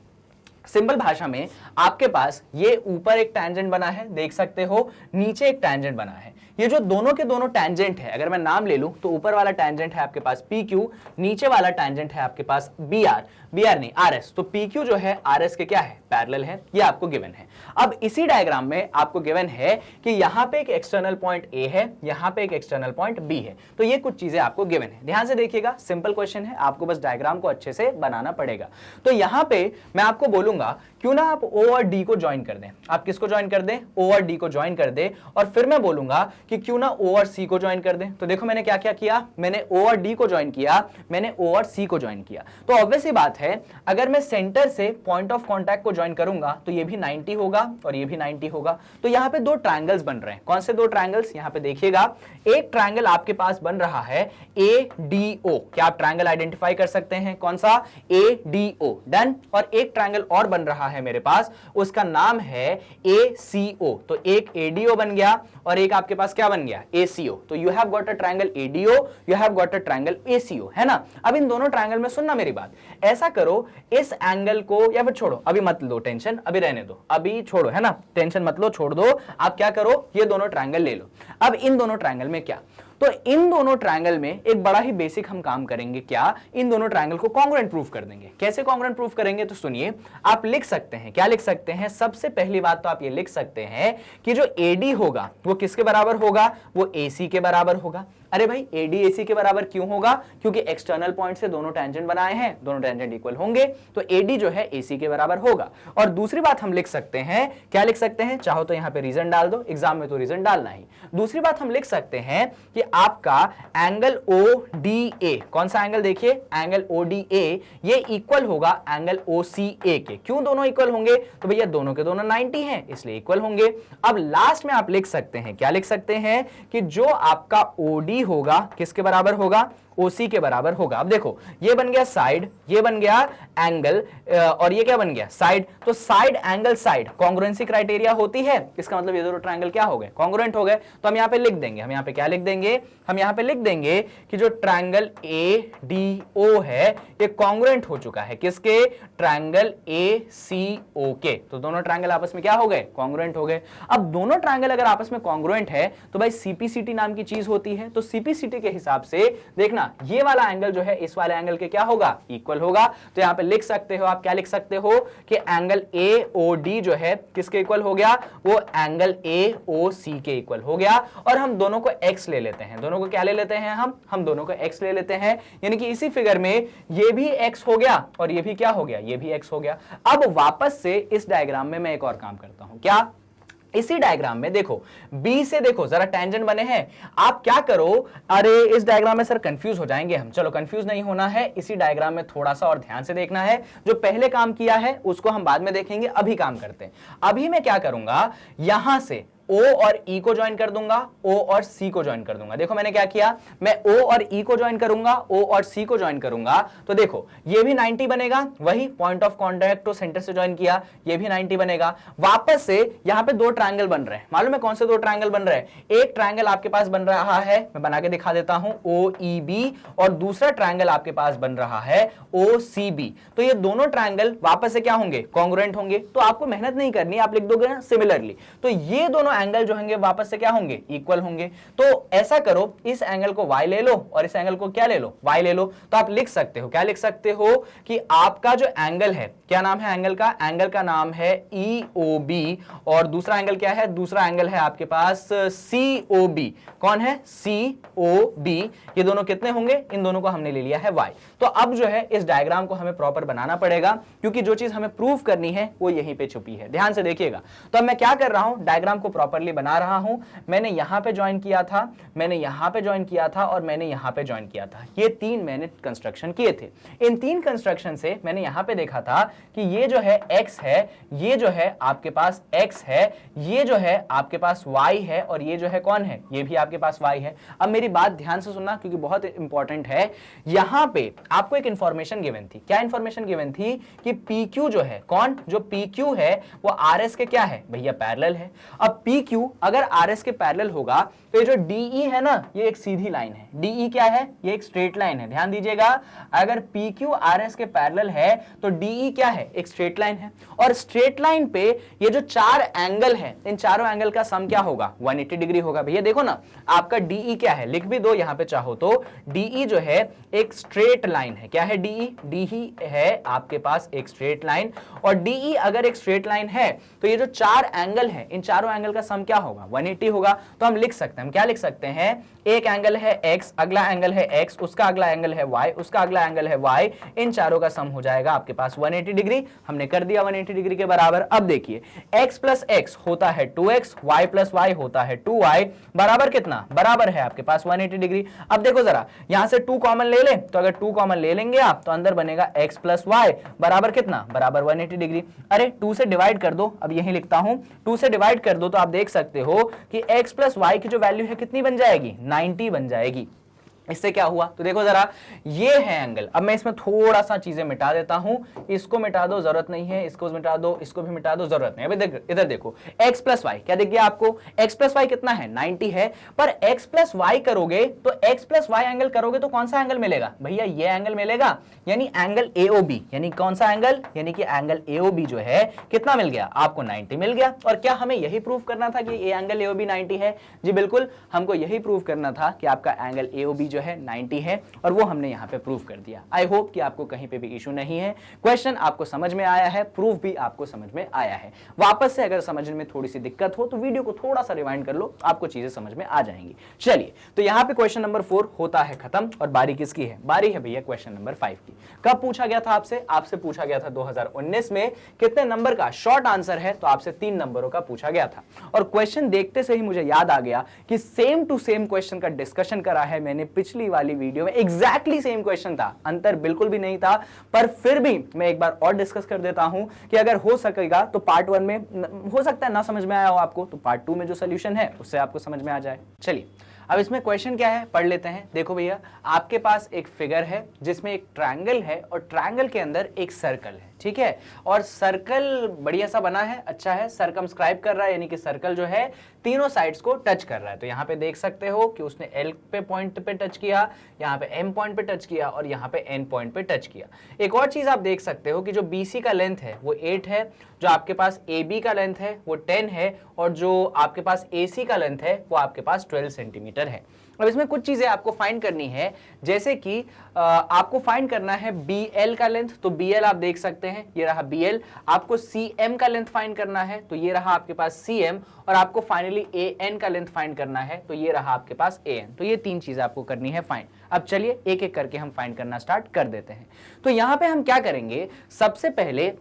Simple भाषा में आपके पास ये ऊपर एक tangent बना है, देख सकते हो, नीचे एक टैंजेंट बना है। ये जो दोनों के दोनों टैंजेंट है, अगर मैं नाम ले लूं तो ऊपर वाला टैंजेंट है आपके पास PQ, नीचे वाला टैंजेंट है आपके पास BR नहीं RS। तो PQ जो है RS के क्या है? पैरेलल है। ये आपको गिवन है। अब इसी डायग्राम में आपको गिवन है कि यहां पे एक एक्सटर्नल पॉइंट A है, यहां पे एक एक्सटर्नल पॉइंट B है। तो ये कुछ चीजें आपको गिवन है। ध्यान से देखिएगा, सिंपल क्वेश्चन है, आपको बस डायग्राम को अच्छे से बनाना पड़ेगा। तो यहां पे मैं आपको बोलूंगा क्यों ना आप O और D को ज्वाइन कर दें। आप किसको ज्वाइन कर दें? O और D को ज्वाइन कर दें, और फिर मैं बोलूंगा कि क्यों ना O और C को ज्वाइन कर दें। तो देखो मैंने क्या क्या किया, मैंने O और D को ज्वाइन किया, मैंने O और C को ज्वाइन किया। तो ऑब्वियस सी बात है, अगर मैं सेंटर से पॉइंट ऑफ कॉन्टैक्ट को ज्वाइन करूंगा तो ये भी 90 होगा और ये भी 90 होगा। तो यहाँ पे दो ट्रायंगल्स बन रहे हैं। कौन से दो ट्रायंगल्स? यहाँ पे देखिएगा, एक ट्रायंगल आपके पास बन रहा है ADO। क्या आप ट्रायंगल आइडेंटिफाई कर सकते हैं? कौन सा? ADO। डन। और एक ट्रायंगल और बन रहा है मेरे पास, उसका नाम है ACO। तो एक ADO बन गया और एक आपके पास क्या बन गया? ACO। तो you have got a triangle ADO, you have got a triangle ACO, है ना। अब इन दोनों ट्रायंगल में सुनना मेरी बात, ऐसा करो, इस एंगल को, या फिर छोड़ो, अभी मत लो टेंशन, अभी रहने दो, अभी छोड़ो, है ना, टेंशन मत लो, छोड़ दो। आप क्या करो, ये दोनों ट्रायंगल ले लो। अब इन दोनों ट्रायंगल में क्या, तो इन दोनों ट्रायंगल में एक बड़ा ही बेसिक हम काम करेंगे। क्या? इन दोनों ट्रायंगल को कॉन्ग्रुएंट प्रूफ कर देंगे। कैसे कॉन्ग्रुएंट प्रूफ करेंगे? तो सुनिए, आप लिख सकते हैं, क्या लिख सकते हैं? सबसे पहली बात तो आप ये लिख सकते हैं कि जो AD होगा वो किसके बराबर होगा? वो AC के बराबर होगा। अरे भाई, AD AC के बराबर क्यों होगा? क्योंकि एक्सटर्नल पॉइंट से दोनों टेंजेंट बनाए हैं, दोनों टेंजेंट इक्वल होंगे, तो AD जो है AC के बराबर होगा। और दूसरी बात हम लिख सकते हैं, क्या लिख सकते हैं? चाहो तो यहां पे रीजन डाल दो, एग्जाम में तो रीजन डालना ही। दूसरी बात हम लिख सकते हैं कि आपका एंगल ODA, कौन सा एंगल? देखिए, एंगल ODA ये इक्वल होगा एंगल OCA के। क्यों दोनों इक्वल होंगे? तो भैया दोनों के दोनों 90 हैं, इसलिए इक्वल होंगे। अब लास्ट में आप लिख सकते हैं, क्या लिख सकते हैं? कि जो आपका OD होगा किसके बराबर होगा? OC के बराबर होगा। अब देखो, ये बन गया साइड, ये बन गया एंगल, और ये क्या बन गया? साइड। तो side angle side congruency criteria होती है, इसका मतलब ये दोनों ट्रायंगल क्या हो गए? कॉन्ग्रुएंट हो गए। तो हम यहाँ पे लिख देंगे, हम यहाँ पे क्या लिख देंगे? हम यहाँ पे लिख देंगे कि जो ट्रायंगल ADO है ये कॉन्ग्रुएंट हो चुका है किसके? ट्रायंगल ACO के। तो दोनों ट्रायंगल आपस में क्या हो गए? कॉन्ग्रुएंट हो गए। अब दोनों ट्रायंगल अगर आपस में कॉन्ग्रुएंट है तो भाई CPCT नाम की चीज होती है। तो CPCT के हिसाब से देखना, ये वाला एंगल जो है इस वाले एंगल के क्या होगा? इक्वल होगा। तो यहां पे लिख सकते हो आप, क्या लिख सकते हो? कि एंगल AOD जो है किसके इक्वल हो गया? वो एंगल AOC के इक्वल हो गया। और हम दोनों को x ले लेते हैं। दोनों को क्या ले लेते हैं? हम दोनों को x ले लेते हैं। यानी कि इसी फिगर में ये भी x हो गया और ये भी क्या हो गया? ये भी x हो गया। अब वापस से इस डायग्राम में मैं एक और काम करता हूं। क्या? इसी डायग्राम में देखो, B से देखो जरा टेंजेंट बने हैं। आप क्या करो, अरे इस डायग्राम में सर कंफ्यूज हो जाएंगे हम। चलो कंफ्यूज नहीं होना है, इसी डायग्राम में थोड़ा सा और ध्यान से देखना है। जो पहले काम किया है उसको हम बाद में देखेंगे, अभी काम करते हैं। अभी मैं क्या करूंगा, यहां से O और E को ज्वाइन कर दूंगा, O और C को ज्वाइन कर दूंगा। देखो मैंने क्या किया, मैं O और E को ज्वाइन करूंगा, O और C को ज्वाइन करूंगा, तो देखो ये भी 90 बनेगा, वही पॉइंट ऑफ कॉन्टैक्ट को सेंटर से ज्वाइन किया, ये भी 90 बनेगा। वापस से यहां पे दो ट्रायंगल बन रहे हैं। मालूम है कौन से दो ट्रायंगल बन रहे हैं? एक ट्रायंगल आपके पास बन रहा है, मैं बना के दिखा देता हूं, OEB, और दूसरा ट्रायंगल आपके पास बन रहा है OCB। तो ये दोनों ट्रायंगल वापस से क्या होंगे? कॉन्ग्रुएंट होंगे। तो आपको मेहनत नहीं करनी, आप लिख दोगे ना सिमिलरली। तो ये दोनों एंगल जो होंगे वापस से क्या होंगे? इक्वल होंगे। तो ऐसा करो, इस एंगल को y ले लो और इस एंगल को क्या ले लो? y ले लो। तो आप लिख सकते हो, क्या लिख सकते हो? कि आपका जो एंगल है, क्या नाम है एंगल का? एंगल का नाम है EOB, और दूसरा एंगल क्या है? दूसरा एंगल है आपके पास COB। कौन है? COB। ये दोनों कितने होंगे? इन दोनों को हमने ले लिया है y। तो अब जो है इस डायग्राम को हमें प्रॉपर बनाना पड़ेगा, क्योंकि जो चीज हमें प्रूव करनी है वो यहीं पे छुपी है। ध्यान से देखिएगा। तो अब मैं क्या कर रहा हूं, डायग्राम को प्रॉपरली बना रहा हूं। मैंने यहां पे ज्वाइन किया था, मैंने यहां पे ज्वाइन किया था, और मैंने यहां पे ज्वाइन किया था। ये तीन मैंने कंस्ट्रक्शन किए थे। इन तीन कंस्ट्रक्शन से मैंने यहां पे देखा था कि ये जो है x है, ये जो है आपके पास x है, ये जो है आपके पास y है, और ये जो है कौन है? ये भी आपके पास y है। अब मेरी बात ध्यान से सुनना, क्योंकि बहुत इंपॉर्टेंट है। यहां पे आपको एक इंफॉर्मेशन गिवन थी। क्या इंफॉर्मेशन गिवन थी? कि PQ जो है, कौन? जो PQ है वो RS के क्या है? भैया पैरेलल है। अब PQ अगर RS के पैरेलल होगा तो ये जो DE है ना, ये एक सीधी लाइन है। DE क्या है? ये एक स्ट्रेट लाइन है। ध्यान दीजिएगा, अगर PQ RS के पैरेलल है तो DE क्या है? एक स्ट्रेट लाइन है। और स्ट्रेट लाइन पे ये जो चार एंगल है, इन चारों एंगल का सम क्या होगा? 180 डिग्री होगा। भैया देखो ना, आपका DE क्या है? लिख भी दो यहां पे चाहो तो। DE जो है एक स्ट्रेट लाइन है। क्या है DE? DE है आपके पास एक स्ट्रेट लाइन। और DE अगर एक स्ट्रेट लाइन है तो ये जो चार एंगल है, इन चारों एंगल का सम क्या होगा 180 होगा। तो हम लिख सकते हैं, हम क्या लिख सकते हैं, एक एंगल है x, अगला एंगल है x, उसका अगला एंगल है y, उसका अगला एंगल है y, इन चारों का सम हो जाएगा आपके पास 180 डिग्री। हमने कर दिया 180 डिग्री के बराबर। अब देखिए x प्लस x होता है 2x, y प्लस y होता है 2y, बराबर कितना, बराबर है आपके पास 180 डिग्री। अब देखो जरा यहां से 2 कॉमन ले ले, तो अगर 2 कॉमन ले लेंगे आप तो अंदर बनेगा x प्लस y बराबर कितना, बराबर 180 डिग्री। अरे 2 से डिवाइड कर दो, अब यही लिखता हूं, 2 से डिवाइड कर दो तो आप देख सकते हो कि x प्लस y की जो वैल्यू है कितनी बन जाएगी, 90 बन जाएगी। इससे क्या हुआ, तो देखो जरा ये है एंगल। अब मैं इसमें थोड़ा सा चीजें मिटा देता हूं, इसको मिटा दो जरूरत नहीं है, इसको मिटा दो, इसको भी मिटा दो जरूरत नहीं है। अभी इधर देखो x प्लस वाई क्या दिख गया आपको, x प्लस वाई कितना है 90 है, पर x प्लस वाई करोगे तो x प्लस वाई एंगल करोगे तो कौन सा एंगल मिलेगा भैया, ये एंगल मिलेगा, यानी एंगल AOB, यानी कौन सा एंगल, यानी कि एंगल AOB जो है कितना मिल गया आपको, 90 मिल गया। और क्या हमें यही प्रूव करना था कि ये एंगल AOB 90 है, जी बिल्कुल हमको यही प्रूव करना था कि आपका एंगल AOB जो है 90 है, और वो हमने यहाँ पे प्रूव कर दिया। आई होप कि आपको कहीं पे भी इशू नहीं है, क्वेश्चन आपको समझ में आया है, प्रूफ भी आपको समझ में आया है। वापस से अगर समझने में थोड़ी सी दिक्कत हो तो वीडियो को थोड़ा सा रिवाइंड कर लो, आपको चीजें समझ में आ जाएंगी। चलिए तो यहाँ पे क्वेश्चन नंबर 4 होता है खत्म, और बारी किसकी है, बारी है भैया क्वेश्चन नंबर 5 की। कब पूछा गया था आपसे, आपसे पूछा गया था 2019 में। कितने नंबर का, शॉर्ट आंसर है तो आपसे 3 नंबरों का पूछा गया था। और क्वेश्चन देखते से ही मुझे याद आ गया कि सेम टू सेम क्वेश्चन का डिस्कशन करा है मैंने पिछली वाली वीडियो में, एग्जैक्टली सेम क्वेश्चन था, अंतर बिल्कुल भी नहीं था, पर फिर भी मैं एक बार और डिस्कस कर देता हूं कि अगर हो सकेगा तो पार्ट 1 में, हो सकता है ना समझ में आया हो आपको, तो पार्ट 2 में जो सोल्यूशन है उससे आपको समझ में आ जाए। चलिए अब इसमें क्वेश्चन क्या है पढ़ लेते हैं। देखो भैया आपके पास एक फिगर है जिसमें एक ट्रायंगल है और ट्रायंगल के अंदर एक सर्कल है, ठीक है, और सर्कल बढ़िया सा बना है, अच्छा है, सर्कमस्क्राइब कर रहा है, यानी कि सर्कल जो है तीनों साइड्स को टच कर रहा है। तो यहाँ पे देख सकते हो कि उसने L पे पॉइंट पे टच किया, यहाँ पे M पॉइंट पे टच किया और यहाँ पे N पॉइंट पे टच किया। एक और चीज आप देख सकते हो कि जो BC का लेंथ है वो 8 है, जो आपके पास AB का लेंथ है वो 10 है, और जो आपके पास AC का लेंथ है वो आपके पास 12 सेंटीमीटर है। अब इसमें कुछ चीजें आपको फाइंड करनी है, जैसे कि आपको फाइंड करना है BL का लेंथ, तो BL आप देख सकते हैं, ये रहा BL। आपको CM का लेंथ फाइंड करना है, तो ये रहा आपके पास CM, और आपको फाइनली AN का लेंथ फाइंड करना है, तो ये रहा आपके पास AN। तो ये 3 चीजें आपको करनी है फाइंड। अब चलिए एक एक करके हम फाइंड करना स्टार्ट कर देते हैं। तो यहाँ पे हम क्या करेंगे, सबसे पहले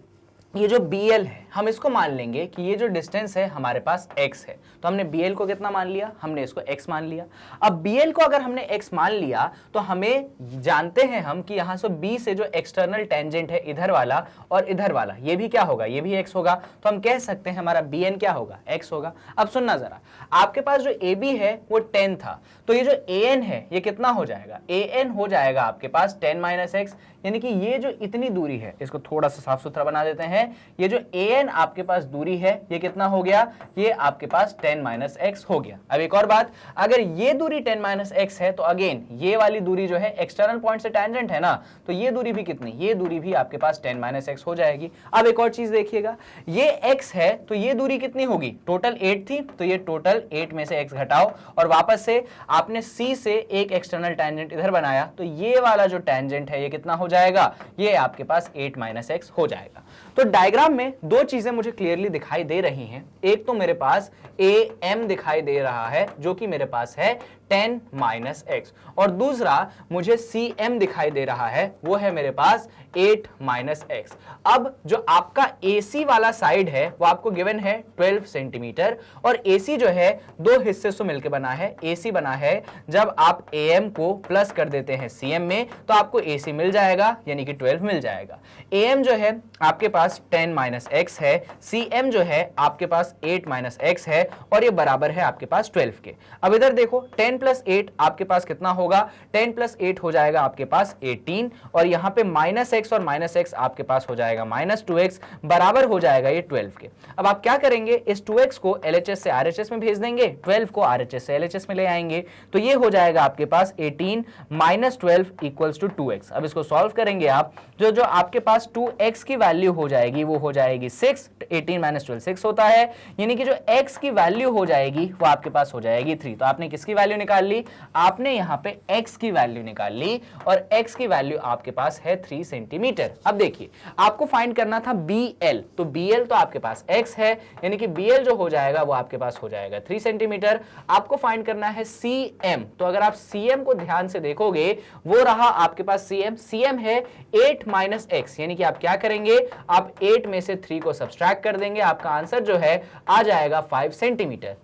ये जो BL है हम इसको मान लेंगे कि ये जो डिस्टेंस है हमारे पास x है, तो हमने BL को कितना मान लिया, हमने इसको x मान लिया। अब BL को अगर हमने x मान लिया तो हमें जानते हैं हम कि यहाँ से B से जो एक्सटर्नल टेंजेंट है इधर वाला और इधर वाला, ये भी क्या होगा, ये भी x होगा, तो हम कह सकते हैं हमारा BN क्या होगा, x होगा। अब सुनना जरा, आपके पास जो AB है वो 10 था, तो ये जो AN है ये कितना हो जाएगा, AN हो जाएगा आपके पास 10 - x, यानी कि ये जो इतनी दूरी है, इसको थोड़ा सा साफ सुथरा बना देते हैं, ये जो AN आपके पास दूरी है ये कितना हो गया, ये आपके पास 10 - x हो गया। अब एक और बात, अगर ये दूरी 10 - x है तो अगेन ये वाली दूरी जो है एक्सटर्नल पॉइंट से टेंजेंट है ना, तो ये दूरी भी कितनी, ये दूरी भी आपके पास 10 - x हो जाएगी। अब एक और चीज देखिएगा, ये x है तो ये दूरी कितनी होगी, टोटल 8 थी, तो ये टोटल 8 में से x घटाओ, और वापस से आपने C से एक एक्सटर्नल टेंजेंट इधर बनाया, तो ये वाला जो टेंजेंट है ये कितना हो जाएगा, ये आपके पास 8 - x हो जाएगा। तो डायग्राम में 2 चीजें मुझे क्लियरली दिखाई दे रही हैं, एक तो मेरे पास AM दिखाई दे रहा है जो कि मेरे पास है 10 - x, और दूसरा मुझे CM दिखाई दे रहा है, वो है मेरे पास 8 - x। अब जो आपका AC वाला साइड है वो आपको गिवन है 12 सेंटीमीटर, और AC जो है 2 हिस्से से मिलकर बना है। AC बना है जब आप AM को प्लस कर देते हैं CM में तो आपको AC मिल जाएगा, यानी कि 12 मिल जाएगा। AM जो है आपके पास 10 - x है, CM जो है आपके पास 8 - x है, और ये बराबर है आपके पास 12 के। अब इधर देखो 10 + 8 आपके पास कितना होगा, 10 + 8 हो जाएगा आपके पास 18, और यहाँ पे -x और -x आपके पास हो जाएगा -2x, बराबर हो जाएगा ये 12 के। अब आप क्या करेंगे, इस 2x को LHS से RHS में भेज देंगे, 12 को RHS से LHS में ले आएंगे, तो ये हो जाएगा आपके पास 18 - 12 = 2x। अब इसको सॉल्व करेंगे आप, जो आपके पास 2x की वैल्यू हो जाएगी वो हो जाएगी 6, 18 माइनस 12 6 होता है, यानी कि जो x की वैल्यू हो जाएगी वो आपके पास हो जाएगी 3। तो आपने किसकी वैल्यू निकाल ली, आपने यहाँ पे x की वैल्यू निकाल ली और x की वैल्यू आपके पास है 3 सेंटीमीटर। अब देखिए आपको फाइंड करना था BL, तो BL तो आपके पास x है, यानी कि BL जो हो जाएगा वो आपके पास हो जाएगा 3 सेंटीमीटर। आपको फाइंड करना है CM, तो अगर आप CM को ध्यान से देखोगे वो रहा आपके पास CM है 8 माइनस x, यानी कि आप क्या करेंगे, आप 8 में से 3 को सब्सट्रैक्ट कर देंगे, आपका आंसर जो है आ जाएगा 5 सेंटीमीटर।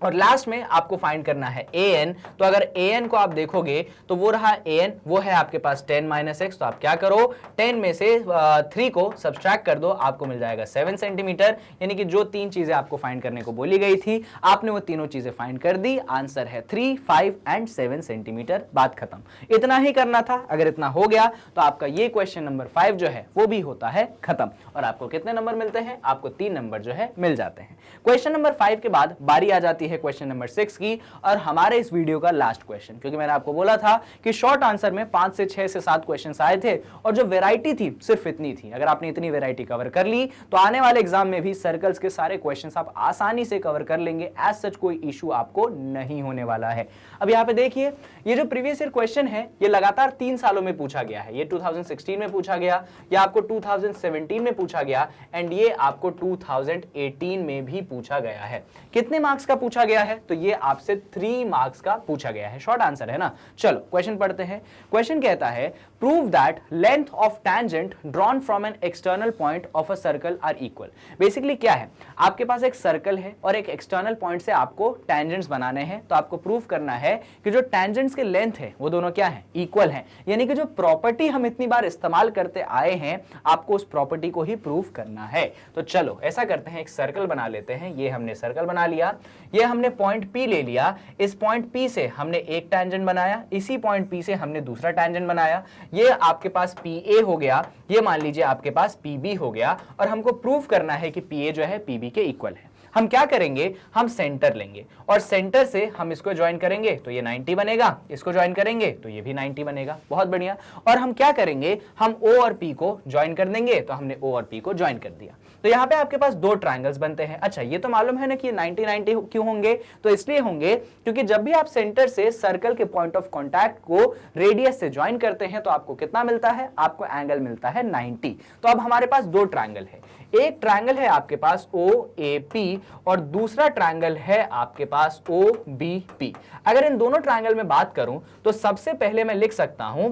और लास्ट में आपको फाइंड करना है AN, तो अगर AN को आप देखोगे तो वो रहा AN, वो है आपके पास 10 माइनस x, तो आप क्या करो 10 में से 3 को सब्सट्रैक्ट कर दो, आपको मिल जाएगा 7 सेंटीमीटर। यानी कि जो 3 चीजें आपको फाइंड करने को बोली गई थी आपने वो तीनों चीजें फाइंड कर दी, आंसर है 3, 5 एंड 7 सेंटीमीटर, बात खत्म। इतना ही करना था, अगर इतना हो गया तो आपका ये क्वेश्चन नंबर 5 जो है वो भी होता है खत्म। और आपको कितने नंबर मिलते हैं, आपको 3 नंबर जो है मिल जाते हैं। क्वेश्चन नंबर 5 के बाद बारी आ जाती है क्वेश्चन नंबर 6 की, और हमारे इस वीडियो का लास्ट क्वेश्चन, क्योंकि मैंने आपको बोला था कि शॉर्ट आंसर में 5 से 6 से 7 क्वेश्चंस आए थे और जो वैरायटी थी सिर्फ इतनी थी। अगर आपने इतनी वैरायटी कवर कर ली तो आने वाले एग्जाम में भी सर्कल्स के सारे क्वेश्चंस आप आसानी से कवर कर लेंगे, एज सच कोई इशू आपको नहीं होने वाला है। अब यहाँ पे देखिए ये जो प्रीवियस ईयर क्वेश्चन है ये लगातार 3 सालों में पूछा गया है। ये 2016 में पूछा गया, ये आपको 2017 में पूछा गया एंड ये आपको 2018 में भी पूछा गया है। कितने मार्क्स का पूछा गया है, तो ये आपसे 3 मार्क्स का पूछा गया है। शॉर्ट आंसर है ना। चलो क्वेश्चन पढ़ते हैं। क्वेश्चन कहता है prove that length of tangent drawn from an external point of a circle are equal. Basically क्या है, आपके पास एक सर्कल है और एक एक्सटर्नल पॉइंट से आपको टैंजेंट्स बनाने हैं, तो आपको प्रूव करना है कि जो टैंजेंट्स के लेंथ है वो दोनों क्या है, इक्वल है। यानी कि जो प्रॉपर्टी हम इतनी बार इस्तेमाल करते आए हैं आपको उस प्रॉपर्टी को ही प्रूव करना है। तो चलो ऐसा करते हैं, एक सर्कल बना लेते हैं। ये हमने सर्कल बना लिया, ये हमने पॉइंट P ले लिया, इस पॉइंट P से हमने एक टैंजेंट बनाया, इसी पॉइंट P से हमने दूसरा टैंजेंट बनाया, ये आपके पास PA हो गया, ये मान लीजिए आपके पास PB हो गया, और हमको प्रूव करना है कि PA जो है PB के इक्वल है। हम क्या करेंगे, हम सेंटर लेंगे और सेंटर से हम इसको ज्वाइन करेंगे तो ये 90 बनेगा, इसको ज्वाइन करेंगे तो ये भी 90 बनेगा, बहुत बढ़िया। और हम क्या करेंगे, हम O और P को ज्वाइन कर देंगे, तो हमने O और P को ज्वाइन कर दिया। तो यहाँ पे आपके पास 2 ट्रायंगल्स बनते हैं। अच्छा ये तो मालूम है ना कि 90 90 क्यों होंगे, तो इसलिए होंगे क्योंकि जब भी आप सेंटर से सर्कल के पॉइंट ऑफ कांटेक्ट को रेडियस से ज्वाइन करते हैं तो आपको कितना मिलता है, आपको एंगल मिलता है 90। तो अब हमारे पास 2 ट्रायंगल है, एक ट्रायंगल है आपके पास OAP और दूसरा ट्रायंगल है आपके पास OBP। अगर इन दोनों ट्रायंगल में बात करूं तो सबसे पहले मैं लिख सकता हूं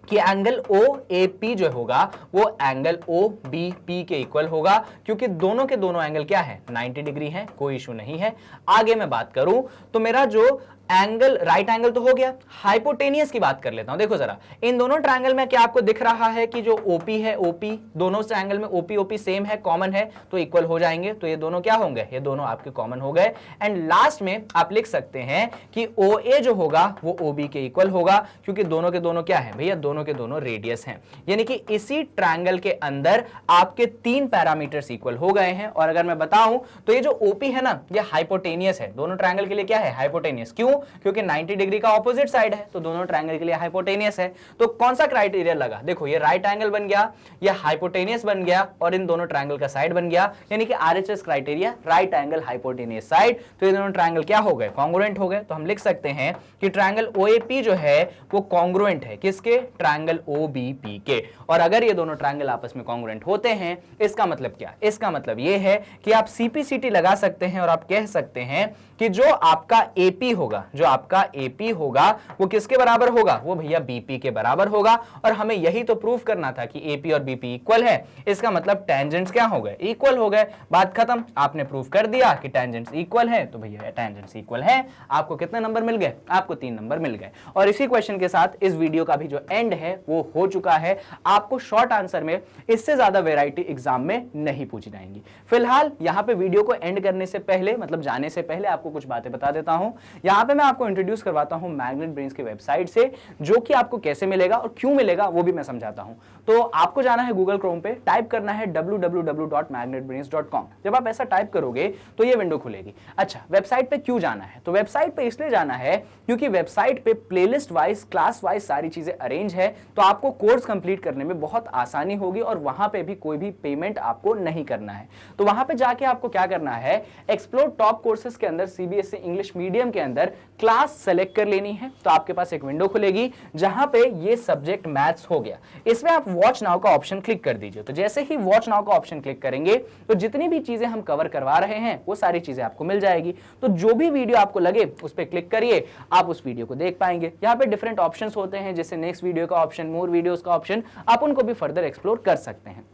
कि एंगल OAP जो होगा वो एंगल OBP के इक्वल होगा, क्योंकि दोनों के दोनों एंगल क्या है, 90 डिग्री है, कोई इशू नहीं है। आगे मैं बात करूं तो मेरा जो एंगल राइट एंगल तो हो गया, हाइपोटेनियस की बात कर लेता हूं। देखो जरा इन दोनों ट्रायंगल में क्या आपको दिख रहा है कि जो OP है OP, दोनों ट्रायंगल में OP सेम है, कॉमन है, तो इक्वल हो जाएंगे। तो ये दोनों क्या होंगे, ये दोनों आपके कॉमन हो गए। एंड लास्ट में आप लिख सकते हैं कि OA जो होगा वो OB के इक्वल होगा, क्योंकि दोनों के दोनों क्या है भैया, दोनों के दोनों रेडियस हैं। यानी कि इसी ट्रायंगल के अंदर आपके 3 पैरामीटर्स इक्वल हो गए हैं। और अगर मैं बताऊं तो ये जो OP है ना ये हाइपोटेनियस है, दोनों ट्रायंगल के लिए क्या है, हाइपोटेनियस। क्यों, क्योंकि 90 डिग्री का ऑपोजिट साइड है, तो दोनों ट्रायंगल के लिए हाइपोटेनियस है। तो कौन सा क्राइटेरिया लगा, देखो ये राइट एंगल बन गया, ये हाइपोटेनियस बन गया और इन दोनों ट्रायंगल का साइड बन गया, यानी कि RHS criteria right angle hypotenuse side. तो ये दोनों ट्रायंगल क्या हो गए, कॉन्ग्रुएंट हो गए। तो हम लिख सकते हैं कि ट्रायंगल OAP जो है वो कॉन्ग्रुएंट है किसके, ट्रायंगल OBP के। और अगर ये दोनों ट्रायंगल आपस में कॉन्ग्रुएंट होते हैं इसका मतलब क्या, इसका मतलब ये है कि आप CPCT लगा सकते हैं और आप कह सकते हैं कि जो आपका AP होगा, जो आपका AP होगा वो किसके बराबर होगा, वो भैया BP के बराबर होगा। और हमें यही तो प्रूफ करना था कि AP और BP इक्वल है, इसका मतलब टेंजेंट्स क्या हो गए, इक्वल हो गए, बात खत्म। आपने प्रूफ कर दिया कि टेंजेंट्स इक्वल है, तो भैया टेंजेंट्स इक्वल है। आपको कितने नंबर मिल गए, आपको 3 नंबर मिल गए। और इसी क्वेश्चन के साथ इस वीडियो का भी जो एंड है वो हो चुका है। आपको शॉर्ट आंसर में इससे ज्यादा वेराइटी एग्जाम में नहीं पूछी जाएंगी। फिलहाल यहाँ पे वीडियो को एंड करने से पहले, मतलब जाने से पहले आपको आपको कुछ बातें बता देता हूं। यहां पे मैं आपको इंट्रोड्यूस करवाता हूं मैग्नेट ब्रेन्स की वेबसाइट से, जो कि आपको कैसे मिलेगा और क्यों मिलेगा वो भी मैं समझाता हूं। तो आपको जाना है गूगल क्रोम पे, टाइप करना है www.magnetbrains.com। जब आप ऐसा टाइप करोगे तो ये विंडो खुलेगी। अच्छा, वेबसाइट पे क्यों जाना है? तो वेबसाइट पे इसलिए जाना है क्योंकि वेबसाइट पे प्लेलिस्ट वाइज, क्लास वाइज सारी चीजें अरेंज है, तो आपको कोर्स कंप्लीट करने में बहुत आसानी होगी और वहां पे भी कोई भी पेमेंट आपको नहीं करना है। तो वहां पे जाके आपको क्या करना है, एक्सप्लोर टॉप कोर्सेज के अंदर सीबीएसई इंग्लिश मीडियम के अंदर क्लास सेलेक्ट कर लेनी है। तो आपके पास एक विंडो खुलेगी जहां पे ये सब्जेक्ट मैथ्स हो गया, इसमें आप वॉच नाउ का ऑप्शन क्लिक कर दीजिए। तो जैसे ही वॉच नाउ का ऑप्शन क्लिक करेंगे तो जितनी भी चीजें हम कवर करवा रहे हैं वो सारी चीजें आपको मिल जाएगी। तो जो भी वीडियो आपको लगे उस पर क्लिक करिए, आप उस वीडियो को देख पाएंगे। यहाँ पे डिफरेंट ऑप्शंस होते हैं, जैसे नेक्स्ट वीडियो का ऑप्शन, मोर वीडियोस का ऑप्शन, आप उनको भी फर्दर एक्सप्लोर कर सकते हैं।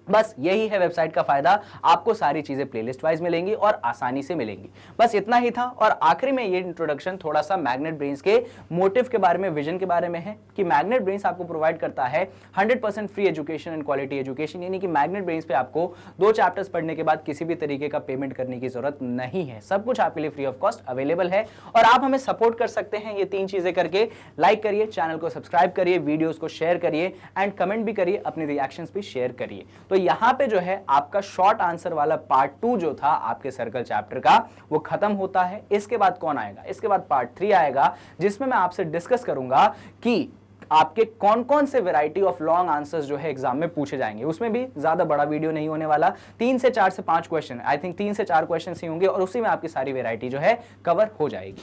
बस यही है वेबसाइट का फायदा, आपको सारी चीजें प्लेलिस्ट वाइज मिलेंगी और आसानी से मिलेंगी। बस इतना ही था। और आखिरी में ये इंट्रोडक्शन थोड़ा सा मैग्नेट ब्रेन्स के मोटिव के बारे में, विजन के बारे में है कि मैग्नेट ब्रेन्स आपको प्रोवाइड करता है 100% free education and quality education. यानी कि मैग्नेट ब्रेन्स पे आपको 2 चैप्टर्स पढ़ने के बाद किसी भी तरीके का पेमेंट करने की जरूरत नहीं है, सब कुछ आपके लिए फ्री ऑफ कॉस्ट अवेलेबल है। और आप हमें सपोर्ट कर सकते हैं ये 3 चीजें करके, लाइक करिए, चैनल को सब्सक्राइब करिए, वीडियोस को शेयर करिए एंड कमेंट भी करिए, अपने रिएक्शंस भी शेयर करिए। तो यहां पे जो है आपका शॉर्ट आंसर वाला पार्ट 2 जो था आपके सर्कल चैप्टर का, वो खत्म होता है। इसके बाद कौन आएगा? इसके बाद पार्ट 3 आएगा, जिसमें मैं आपसे डिस्कस करूंगा कि आपके कौन कौन से वैरायटी ऑफ लॉन्ग आंसर्स जो है एग्जाम में पूछे जाएंगे। उसमें भी ज्यादा बड़ा वीडियो नहीं होने वाला, 3 से 4 से 5 क्वेश्चन, आई थिंक 3 से 4 क्वेश्चन ही होंगे और उसी में आपकी सारी वैरायटी जो है कवर हो जाएगी।